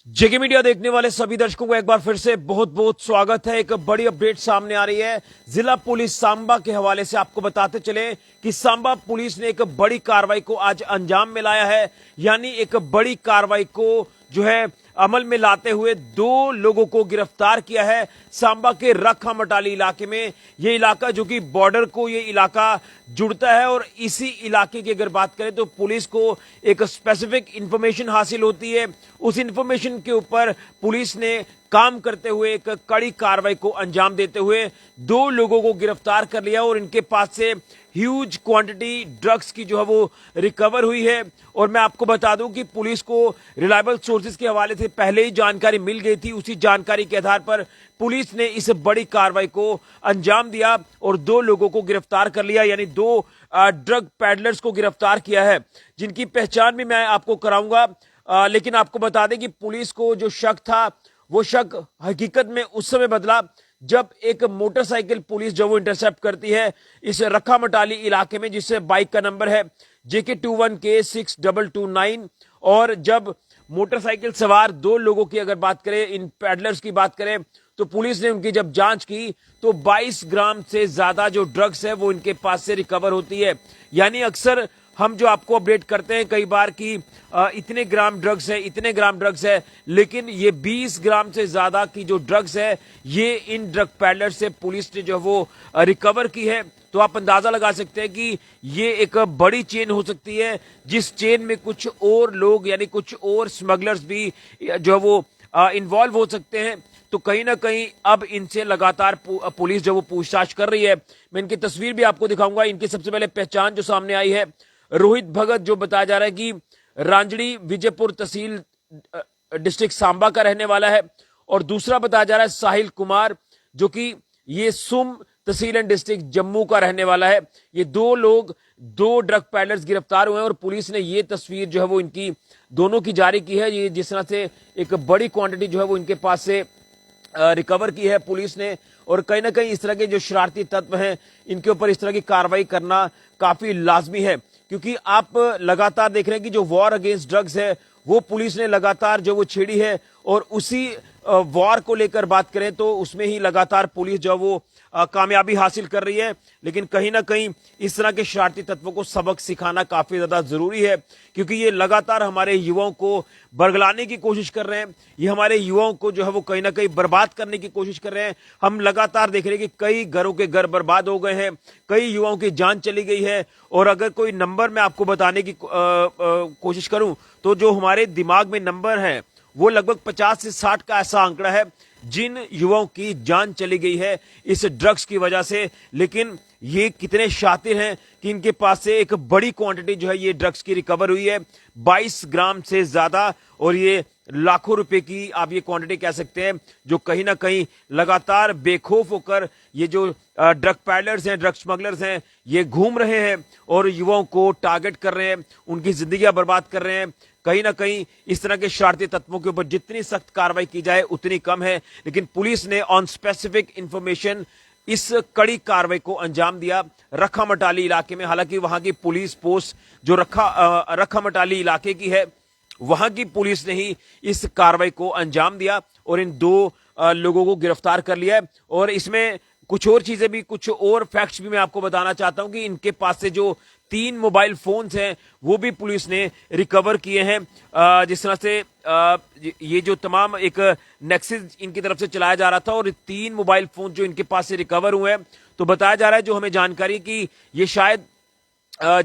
जेके media देखने वाले सभी दर्शकों को एक बार फिर से बहुत बहुत स्वागत है। एक बड़ी अपडेट सामने आ रही है जिला पुलिस सांबा के हवाले से। आपको बताते चले कि सांबा पुलिस ने एक बड़ी कार्रवाई को आज अंजाम में लाया है, यानी एक बड़ी कार्रवाई को जो है अमल में लाते हुए दो लोगों को गिरफ्तार किया है सांबा के रखा मटाली इलाके में। यह इलाका जो कि बॉर्डर को ये इलाका जुड़ता है और इसी इलाके की अगर बात करें तो पुलिस को एक स्पेसिफिक इंफॉर्मेशन हासिल होती है। उस इंफॉर्मेशन के ऊपर पुलिस ने काम करते हुए एक कड़ी कार्रवाई को अंजाम देते हुए दो लोगों को गिरफ्तार कर लिया और इनके पास से ह्यूज क्वांटिटी ड्रग्स की जो है वो रिकवर हुई है। और मैं आपको बता दूं कि पुलिस को रिलायबल सोर्सेज के हवाले से पहले ही जानकारी मिल गई थी। उसी जानकारी के आधार पर पुलिस ने इस बड़ी कार्रवाई को अंजाम दिया और दो लोगों को गिरफ्तार कर लिया, यानी दो ड्रग पैडलर्स को गिरफ्तार किया है, जिनकी पहचान भी मैं आपको कराऊंगा। लेकिन आपको बता दें कि पुलिस को जो शक था वो शक हकीकत में उस समय बदला जब एक मोटरसाइकिल पुलिस जो वो इंटरसेप्ट करती है इस रखा मटाली इलाके में, जिससे बाइक का नंबर है JK21K6229। और जब मोटरसाइकिल सवार दो लोगों की अगर बात करें, इन पैडलर्स की बात करें, तो पुलिस ने उनकी जब जांच की तो 22 ग्राम से ज्यादा जो ड्रग्स है वो इनके पास से रिकवर होती है। यानी अक्सर हम जो आपको अपडेट करते हैं कई बार कि इतने ग्राम ड्रग्स है, इतने ग्राम ड्रग्स है, लेकिन ये 20 ग्राम से ज्यादा की जो ड्रग्स है ये इन ड्रग पैडलर से पुलिस ने जो वो रिकवर की है। तो आप अंदाजा लगा सकते हैं कि ये एक बड़ी चेन हो सकती है, जिस चेन में कुछ और लोग यानी कुछ और स्मगलर्स भी जो वो इन्वॉल्व हो सकते हैं। तो कहीं ना कहीं अब इनसे लगातार पुलिस जो वो पूछताछ कर रही है। मैं इनकी तस्वीर भी आपको दिखाऊंगा। इनकी सबसे पहले पहचान जो सामने आई है, रोहित भगत, जो बताया जा रहा है कि रांजड़ी विजयपुर तहसील डिस्ट्रिक्ट सांबा का रहने वाला है। और दूसरा बताया जा रहा है साहिल कुमार, जो कि ये सुम तहसील एंड डिस्ट्रिक्ट जम्मू का रहने वाला है। ये दो लोग, दो ड्रग पैडलर्स गिरफ्तार हुए हैं और पुलिस ने ये तस्वीर जो है वो इनकी दोनों की जारी की है। ये जिस तरह से एक बड़ी क्वांटिटी जो है वो इनके पास से रिकवर की है पुलिस ने। और कहीं ना कहीं इस तरह के जो शरारती तत्व हैं इनके ऊपर इस तरह की कार्रवाई करना काफी लाजमी है, क्योंकि आप लगातार देख रहे हैं कि जो वॉर अगेंस्ट ड्रग्स है वो पुलिस ने लगातार जो वो छेड़ी है। और उसी वॉर को लेकर बात करें तो उसमें ही लगातार पुलिस जो वो कामयाबी हासिल कर रही है। लेकिन कहीं ना कहीं इस तरह के शरारती तत्वों को सबक सिखाना काफी ज्यादा जरूरी है, क्योंकि ये लगातार हमारे युवाओं को बरगलाने की कोशिश कर रहे हैं। ये हमारे युवाओं को जो है वो कहीं ना कहीं बर्बाद करने की कोशिश कर रहे हैं। हम लगातार देख रहे हैं कि कई घरों के घर बर्बाद हो गए हैं, कई युवाओं की जान चली गई है। और अगर कोई नंबर मैं आपको बताने की कोशिश करूं तो जो हमारे दिमाग में नंबर है वो लगभग 50 से 60 का ऐसा आंकड़ा है जिन युवाओं की जान चली गई है इस ड्रग्स की वजह से। लेकिन ये कितने शातिर हैं कि इनके पास से एक बड़ी क्वांटिटी जो है ये ड्रग्स की रिकवर हुई है, 22 ग्राम से ज्यादा। और ये लाखों रुपए की आप ये क्वांटिटी कह सकते हैं, जो कहीं ना कहीं लगातार बेखौफ होकर ये जो ड्रग पैडलर्स हैं, ड्रग स्मगलर्स हैं, ये घूम रहे हैं और युवाओं को टारगेट कर रहे हैं, उनकी जिंदगियां बर्बाद कर रहे हैं। कहीं ना कहीं इस तरह के शरारती तत्वों के ऊपर जितनी सख्त कार्रवाई की जाए उतनी कम है। लेकिन पुलिस ने ऑन स्पेसिफिक इंफॉर्मेशन इस कड़ी कार्रवाई को अंजाम दिया रखा मटाली इलाके में। हालांकि वहां की पुलिस पोस्ट जो रखा मटाली इलाके की है, वहां की पुलिस ने ही इस कार्रवाई को अंजाम दिया और इन दो लोगों को गिरफ्तार कर लिया है। और इसमें कुछ और चीजें भी, कुछ और फैक्ट्स भी मैं आपको बताना चाहता हूं कि इनके पास से जो 3 मोबाइल फोन्स हैं वो भी पुलिस ने रिकवर किए हैं। जिस तरह से ये जो तमाम एक नेक्सस इनकी तरफ से चलाया जा रहा था और 3 मोबाइल फोन जो इनके पास से रिकवर हुए हैं, तो बताया जा रहा है, जो हमें जानकारी की, ये शायद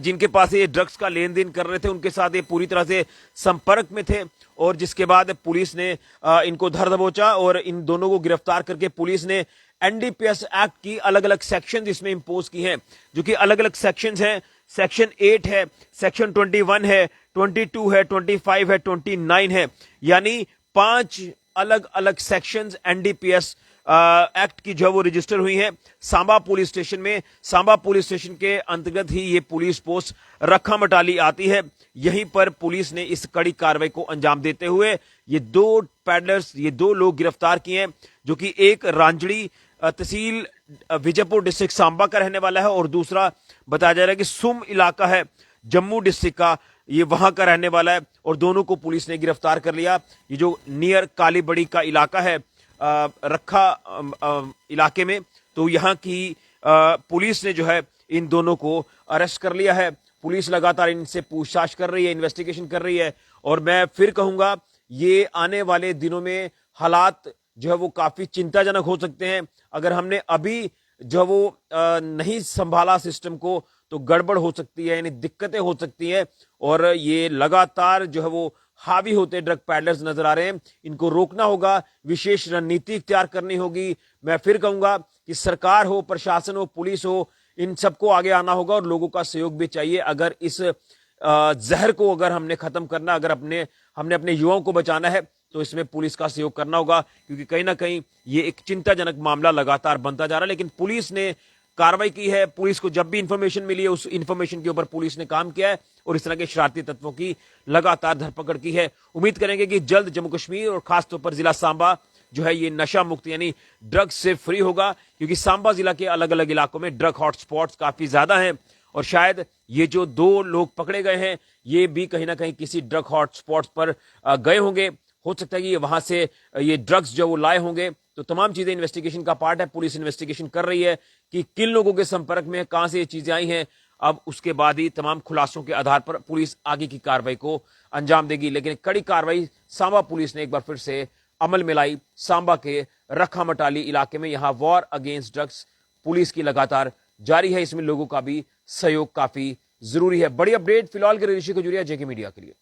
जिनके पास ये ड्रग्स का लेन देन कर रहे थे उनके साथ ये पूरी तरह से संपर्क में थे। और जिसके बाद पुलिस ने इनको धर दबोचा और इन दोनों को गिरफ्तार करके पुलिस ने एनडीपीएस एक्ट की अलग अलग सेक्शन इसमें इंपोज की हैं, जो कि अलग अलग सेक्शंस हैं। सेक्शन 8 है, सेक्शन 21 है, 22 है, 25 है, 29 है, यानी 5 अलग अलग सेक्शंस एनडीपीएस एक्ट की जो वो रजिस्टर हुई है सांबा पुलिस स्टेशन में। सांबा पुलिस स्टेशन के अंतर्गत ही ये पुलिस पोस्ट रखा मटाली आती है। यहीं पर पुलिस ने इस कड़ी कार्रवाई को अंजाम देते हुए ये दो पैडलर्स, ये दो लोग गिरफ्तार किए हैं, जो कि एक रांजड़ी तहसील विजयपुर डिस्ट्रिक्ट सांबा का रहने वाला है और दूसरा बताया जा रहा है कि सुम इलाका है जम्मू डिस्ट्रिक्ट का ये वहां का रहने वाला है और दोनों को पुलिस ने गिरफ्तार कर लिया। ये जो नियर कालीबड़ी का इलाका है रखा इलाके में, तो यहाँ की पुलिस ने जो है इन दोनों को अरेस्ट कर लिया है। पुलिस लगातार इनसे पूछताछ कर रही है, इन्वेस्टिगेशन कर रही है और मैं फिर कहूंगा ये आने वाले दिनों में हालात जो है वो काफी चिंताजनक हो सकते हैं। अगर हमने अभी जो वो नहीं संभाला सिस्टम को तो गड़बड़ हो सकती है, यानी दिक्कतें हो सकती हैं और ये लगातार जो है वो हावी होते ड्रग पैडलर्स नजर आ रहे हैं। इनको रोकना होगा, विशेष रणनीति इख्तियार करनी होगी। मैं फिर कहूंगा कि सरकार हो, प्रशासन हो, पुलिस हो, इन सबको आगे आना होगा और लोगों का सहयोग भी चाहिए। अगर इस जहर को अगर हमने खत्म करना, अगर हमने अपने युवाओं को बचाना है तो इसमें पुलिस का सहयोग करना होगा, क्योंकि कहीं ना कहीं ये एक चिंताजनक मामला लगातार बनता जा रहा है। लेकिन पुलिस ने कार्रवाई की है, पुलिस को जब भी इंफॉर्मेशन मिली है उस इंफॉर्मेशन के ऊपर पुलिस ने काम किया है और इस तरह के शरारती तत्वों की लगातार धरपकड़ की है। उम्मीद करेंगे कि जल्द जम्मू कश्मीर और खासतौर पर जिला सांबा जो है ये नशा मुक्त यानी ड्रग्स से फ्री होगा, क्योंकि सांबा जिला के अलग अलग इलाकों में ड्रग हॉटस्पॉट्स काफी ज्यादा हैं और शायद ये जो 2 लोग पकड़े गए हैं ये भी कहीं ना कहीं किसी ड्रग हॉटस्पॉट्स पर गए होंगे। हो सकता है कि ये वहां से ये ड्रग्स जो वो लाए होंगे। तो तमाम चीजें इन्वेस्टिगेशन का पार्ट है। पुलिस इन्वेस्टिगेशन कर रही है कि किन लोगों के संपर्क में कहां से ये चीजें आई हैं। अब उसके बाद ही तमाम खुलासों के आधार पर पुलिस आगे की कार्रवाई को अंजाम देगी। लेकिन कड़ी कार्रवाई सांबा पुलिस ने एक बार फिर से अमल में लाई। सांबा के रखा मटाली इलाके में यहां वॉर अगेंस्ट ड्रग्स पुलिस की लगातार जारी है। इसमें लोगों का भी सहयोग काफी जरूरी है। बड़ी अपडेट फिलहाल के ऋषि खजूरिया, जेके मीडिया के लिए।